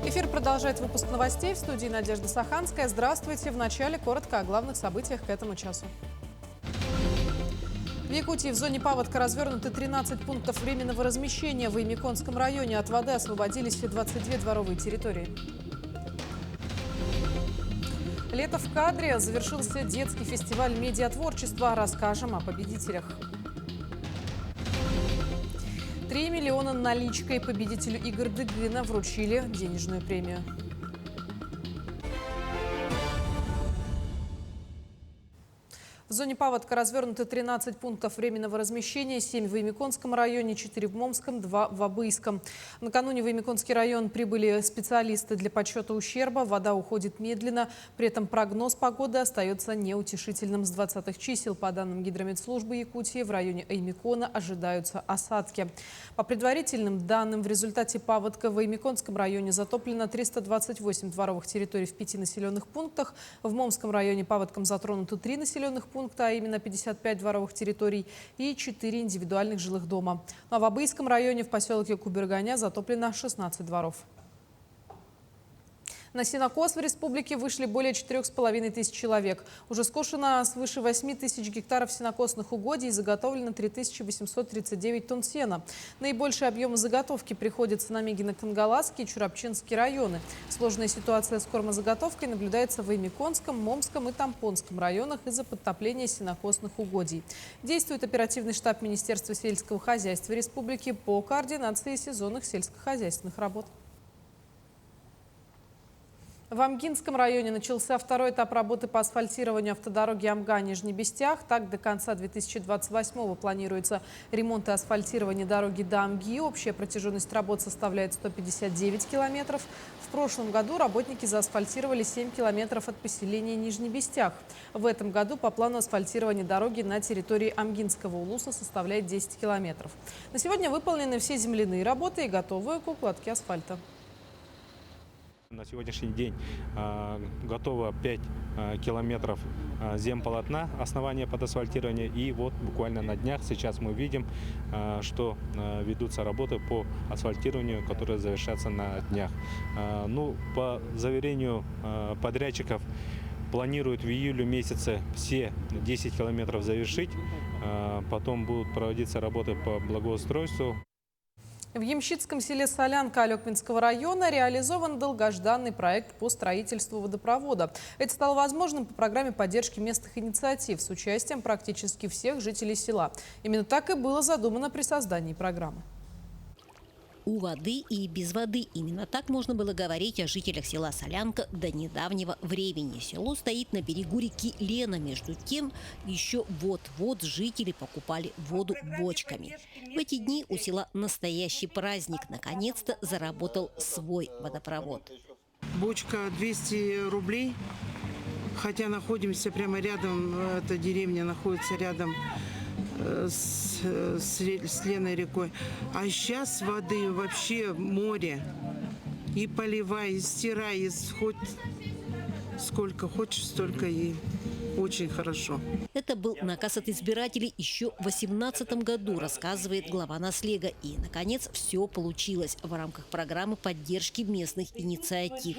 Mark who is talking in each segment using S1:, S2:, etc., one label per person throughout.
S1: Эфир продолжает выпуск новостей. В студии Надежда Саханская. Здравствуйте. В начале коротко о главных событиях к этому часу. В Якутии в зоне паводка развернуты 13 пунктов временного размещения. В Имиконском районе от воды освободились 22 дворовые территории. Лето в кадре. Завершился детский фестиваль медиатворчества. Расскажем о победителях. 3 миллиона наличкой победителю игр Дыгына вручили денежную премию. В зоне паводка развернуты 13 пунктов временного размещения, 7 в Имиконском районе, 4 в Момском, 2 в Абыйском. Накануне в Имиконский район прибыли специалисты для подсчета ущерба. Вода уходит медленно, при этом прогноз погоды остается неутешительным. С 20-х чисел, по данным Гидрометслужбы Якутии, в районе Имикона ожидаются осадки. По предварительным данным, в результате паводка в Имиконском районе затоплено 328 дворовых территорий в 5 населенных пунктах. В Момском районе паводком затронуты 3 населенных пункта, а именно 55 дворовых территорий и 4 индивидуальных жилых дома. Ну а в Абыйском районе в поселке Куберганя затоплено 16 дворов. На сенокос в республике вышли более 4500 человек. Уже скошено свыше 8000 гектаров сенокосных угодий и заготовлено 3839 тонн сена. Наибольшие объемы заготовки приходятся на Мегино-Кангаласский и Чурапчинский районы. Сложная ситуация с кормозаготовкой наблюдается в Имиконском, Момском и Тампонском районах из-за подтопления сенокосных угодий. Действует оперативный штаб Министерства сельского хозяйства республики по координации сезонных сельскохозяйственных работ. В Амгинском районе начался второй этап работы по асфальтированию автодороги Амга-Нижний Бестях. Так, до конца 2028-го планируется ремонт и асфальтирование дороги до Амги. Общая протяженность работ составляет 159 километров. В прошлом году работники заасфальтировали 7 километров от поселения Нижний Бестях. В этом году по плану асфальтирования дороги на территории Амгинского улуса составляет 10 километров. На сегодня выполнены все земляные работы и готовы к укладке асфальта.
S2: На сегодняшний день готово 5 километров земполотна, основания под асфальтирование. И вот буквально на днях сейчас мы видим, что ведутся работы по асфальтированию, которые завершатся на днях. Ну, по заверению подрядчиков, планируют в июле месяце все 10 километров завершить. Потом будут проводиться работы по благоустройству.
S1: В Ямщицком селе Солянка Алекминского района реализован долгожданный проект по строительству водопровода. Это стало возможным по программе поддержки местных инициатив с участием практически всех жителей села. Именно так и было задумано при создании программы.
S3: У воды и без воды. Именно так можно было говорить о жителях села Солянка до недавнего времени. Село стоит на берегу реки Лена. Между тем, еще вот-вот жители покупали воду бочками. В эти дни у села настоящий праздник. Наконец-то заработал свой водопровод.
S4: Бочка 200 рублей, хотя находимся прямо рядом, эта деревня находится рядом с Леной рекой. А сейчас воды вообще море. И поливай, и стирай, и хоть сколько хочешь, столько и очень хорошо.
S3: Это был наказ от избирателей еще в 2018 году, рассказывает глава Наслега. И, наконец, все получилось в рамках программы поддержки местных инициатив.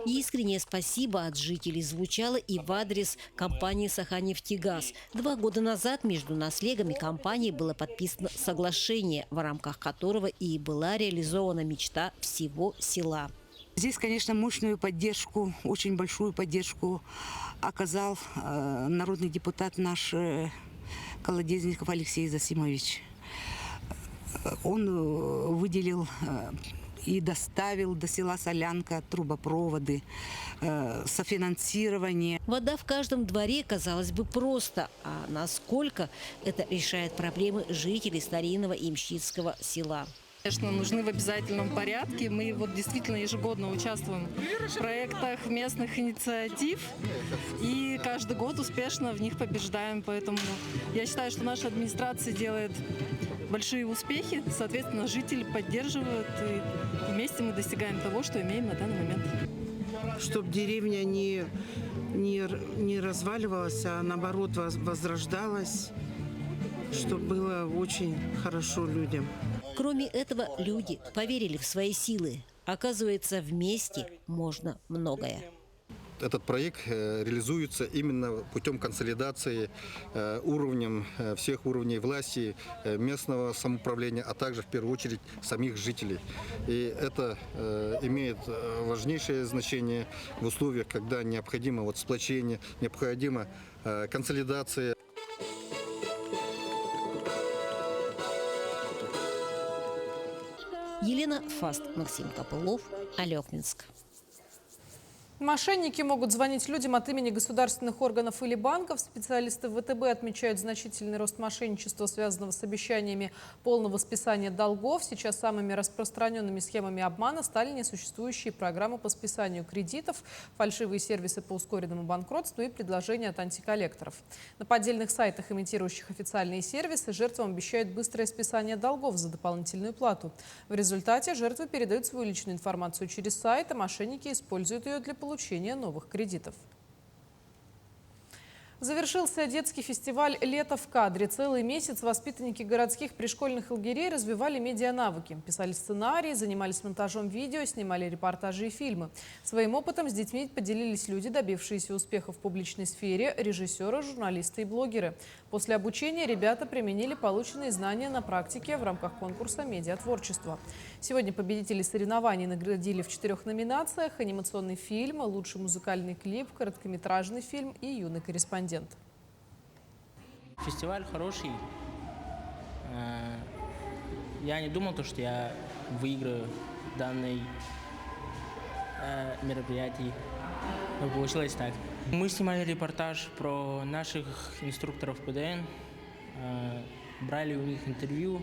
S3: И искреннее спасибо от жителей звучало и в адрес компании «Саханефтегаз». 2 года назад между Наслегом и компанией было подписано соглашение, в рамках которого и была реализована мечта всего села.
S5: Здесь, конечно, мощную поддержку, очень большую поддержку оказал народный депутат наш Колодезников Алексей Засимович. Он выделил и доставил до села Солянка трубопроводы, софинансирование.
S3: Вода в каждом дворе, казалось бы, просто. А насколько это решает проблемы жителей старинного Ямщицкого села?
S6: Конечно, нужны в обязательном порядке. Мы вот действительно ежегодно участвуем в проектах местных инициатив и каждый год успешно в них побеждаем. Поэтому я считаю, что наша администрация делает большие успехи, соответственно, жители поддерживают, и вместе мы достигаем того, что имеем на данный момент.
S4: Чтобы деревня не разваливалась, а наоборот возрождалась, чтобы было очень хорошо людям.
S3: Кроме этого, люди поверили в свои силы. Оказывается, вместе можно многое.
S7: Этот проект реализуется именно путем консолидации всех уровней власти, местного самоуправления, а также в первую очередь самих жителей. И это имеет важнейшее значение в условиях, когда необходимо сплочение, необходима консолидация.
S3: Елена Фаст, Максим Копылов, Алекминск.
S1: Мошенники могут звонить людям от имени государственных органов или банков. Специалисты ВТБ отмечают значительный рост мошенничества, связанного с обещаниями полного списания долгов. Сейчас самыми распространенными схемами обмана стали несуществующие программы по списанию кредитов, фальшивые сервисы по ускоренному банкротству и предложения от антиколлекторов. На поддельных сайтах, имитирующих официальные сервисы, жертвам обещают быстрое списание долгов за дополнительную плату. В результате жертвы передают свою личную информацию через сайт, а мошенники используют ее для получения новых кредитов. Завершился детский фестиваль «Лето в кадре». Целый месяц воспитанники городских пришкольных лагерей развивали медианавыки. Писали сценарии, занимались монтажом видео, снимали репортажи и фильмы. Своим опытом с детьми поделились люди, добившиеся успеха в публичной сфере, режиссеры, журналисты и блогеры. После обучения ребята применили полученные знания на практике в рамках конкурса медиатворчества. Сегодня победителей соревнований наградили в 4 номинациях: анимационный фильм, лучший музыкальный клип, короткометражный фильм и юный корреспондент.
S8: Фестиваль хороший. Я не думал, что я выиграю данное мероприятие. Но получилось так. Мы снимали репортаж про наших инструкторов ПДН, брали у них интервью,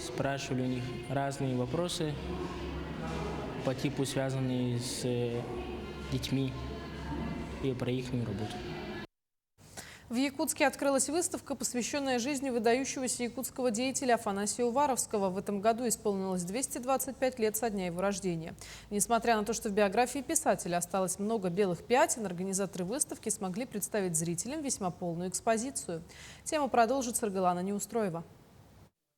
S8: спрашивали у них разные вопросы по типу, связанные с детьми и про их работу.
S1: В Якутске открылась выставка, посвященная жизни выдающегося якутского деятеля Афанасия Уваровского. В этом году исполнилось 225 лет со дня его рождения. Несмотря на то, что в биографии писателя осталось много белых пятен, организаторы выставки смогли представить зрителям весьма полную экспозицию. Тему продолжит Саргалана Неустроева.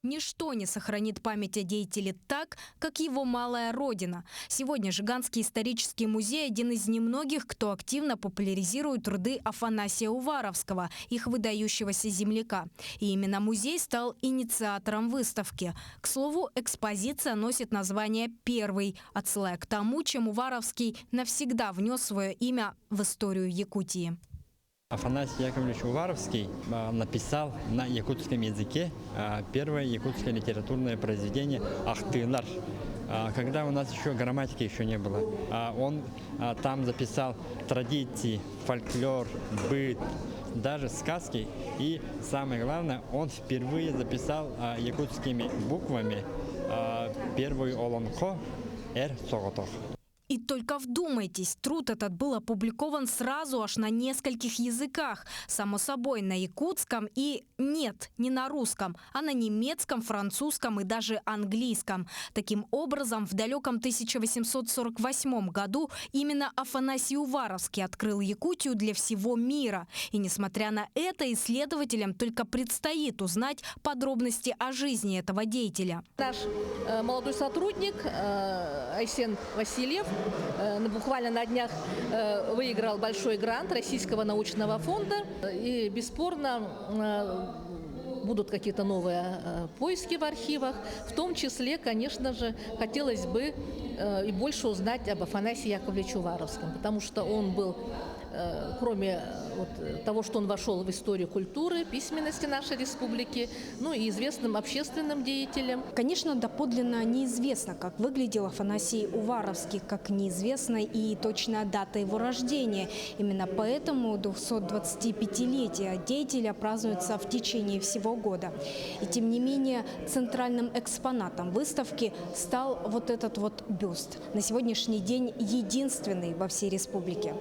S9: Ничто не сохранит память о деятеле так, как его малая родина. Сегодня Жиганский исторический музей – один из немногих, кто активно популяризирует труды Афанасия Уваровского, их выдающегося земляка. И именно музей стал инициатором выставки. К слову, экспозиция носит название «Первый», отсылая к тому, чем Уваровский навсегда внес свое имя в историю Якутии.
S10: Афанасий Яковлевич Уваровский написал на якутском языке первое якутское литературное произведение «Ахтынар», когда у нас еще грамматики не было. Он там записал традиции, фольклор, быт, даже сказки. И самое главное, он впервые записал якутскими буквами первую олонко «Эр Соготох».
S9: И только вдумайтесь, труд этот был опубликован сразу аж на нескольких языках. Само собой, на якутском и, нет, не на русском, а на немецком, французском и даже английском. Таким образом, в далеком 1848 году именно Афанасий Уваровский открыл Якутию для всего мира. И несмотря на это, исследователям только предстоит узнать подробности о жизни этого деятеля.
S11: Наш молодой сотрудник Айсен Васильев буквально на днях выиграл большой грант Российского научного фонда. И бесспорно будут какие-то новые поиски в архивах. В том числе, конечно же, хотелось бы и больше узнать об Афанасии Яковлевиче Уваровском, потому что он был, кроме того, что он вошел в историю культуры, письменности нашей республики, ну и известным общественным деятелем.
S9: Конечно, доподлинно неизвестно, как выглядел Афанасий Уваровский, как неизвестна и точная дата его рождения. Именно поэтому 225-летие деятеля празднуется в течение всего года. И тем не менее, центральным экспонатом выставки стал вот этот вот бюст. На сегодняшний день единственный во всей республике.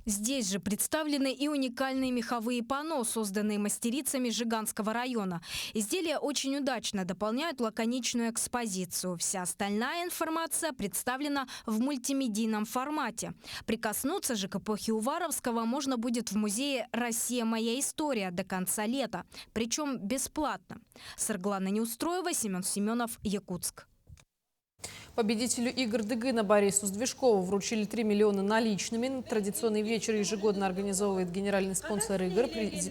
S9: Здесь же представлены и уникальные меховые панно, созданные мастерицами Жиганского района. Изделия очень удачно дополняют лаконичную экспозицию. Вся остальная информация представлена в мультимедийном формате. Прикоснуться же к эпохе Уваровского можно будет в музее «Россия. Моя история» до конца лета. Причем бесплатно. Саргалана Неустроева, Семен Семенов, Якутск.
S1: Победителю игр Дыгына Борису Сдвижкову вручили 3 миллиона наличными. Традиционный вечер ежегодно организовывает генеральный спонсор игр,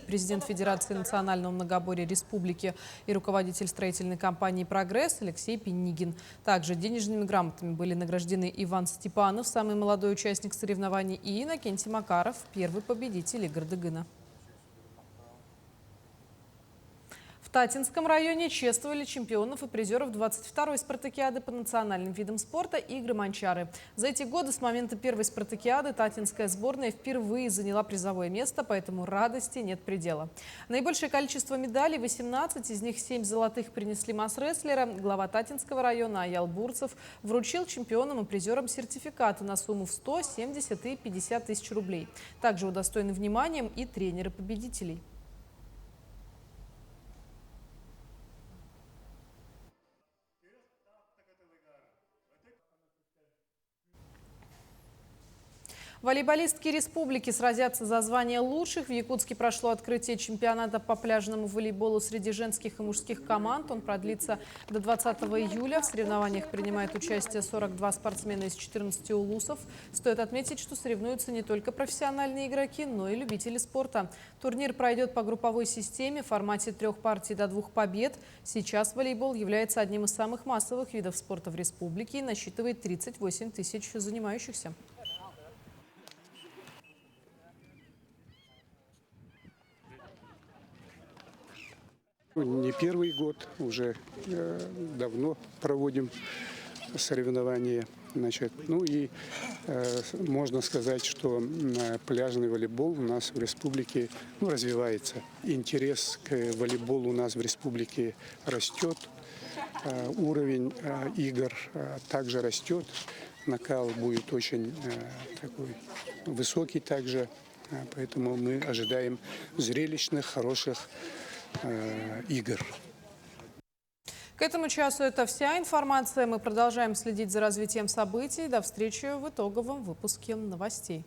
S1: президент Федерации национального многоборья республики и руководитель строительной компании «Прогресс» Алексей Пенигин. Также денежными грамотами были награждены Иван Степанов, самый молодой участник соревнований, и Иннокентий Макаров, первый победитель игр Дыгына. В Татинском районе чествовали чемпионов и призеров 22-й спартакиады по национальным видам спорта «Игры Манчары». За эти годы с момента первой спартакиады татинская сборная впервые заняла призовое место, поэтому радости нет предела. Наибольшее количество медалей, 18, из них 7 золотых, принесли масс-рестлеры. Глава Татинского района Аял Бурцев вручил чемпионам и призерам сертификаты на сумму в 100, 70 и 50 тысяч рублей. Также удостоены вниманием и тренеры победителей. Волейболистки республики сразятся за звание лучших. В Якутске прошло открытие чемпионата по пляжному волейболу среди женских и мужских команд. Он продлится до 20 июля. В соревнованиях принимает участие 42 спортсмена из 14 улусов. Стоит отметить, что соревнуются не только профессиональные игроки, но и любители спорта. Турнир пройдет по групповой системе в формате 3 партий до 2 побед. Сейчас волейбол является одним из самых массовых видов спорта в республике и насчитывает 38 тысяч занимающихся.
S12: Не первый год, уже давно проводим соревнования. Можно сказать, что пляжный волейбол у нас в республике развивается. Интерес к волейболу у нас в республике растет, уровень игр также растет, накал будет очень такой высокий также, поэтому мы ожидаем зрелищных, хороших игр.
S1: К этому часу это вся информация. Мы продолжаем следить за развитием событий. До встречи в итоговом выпуске новостей.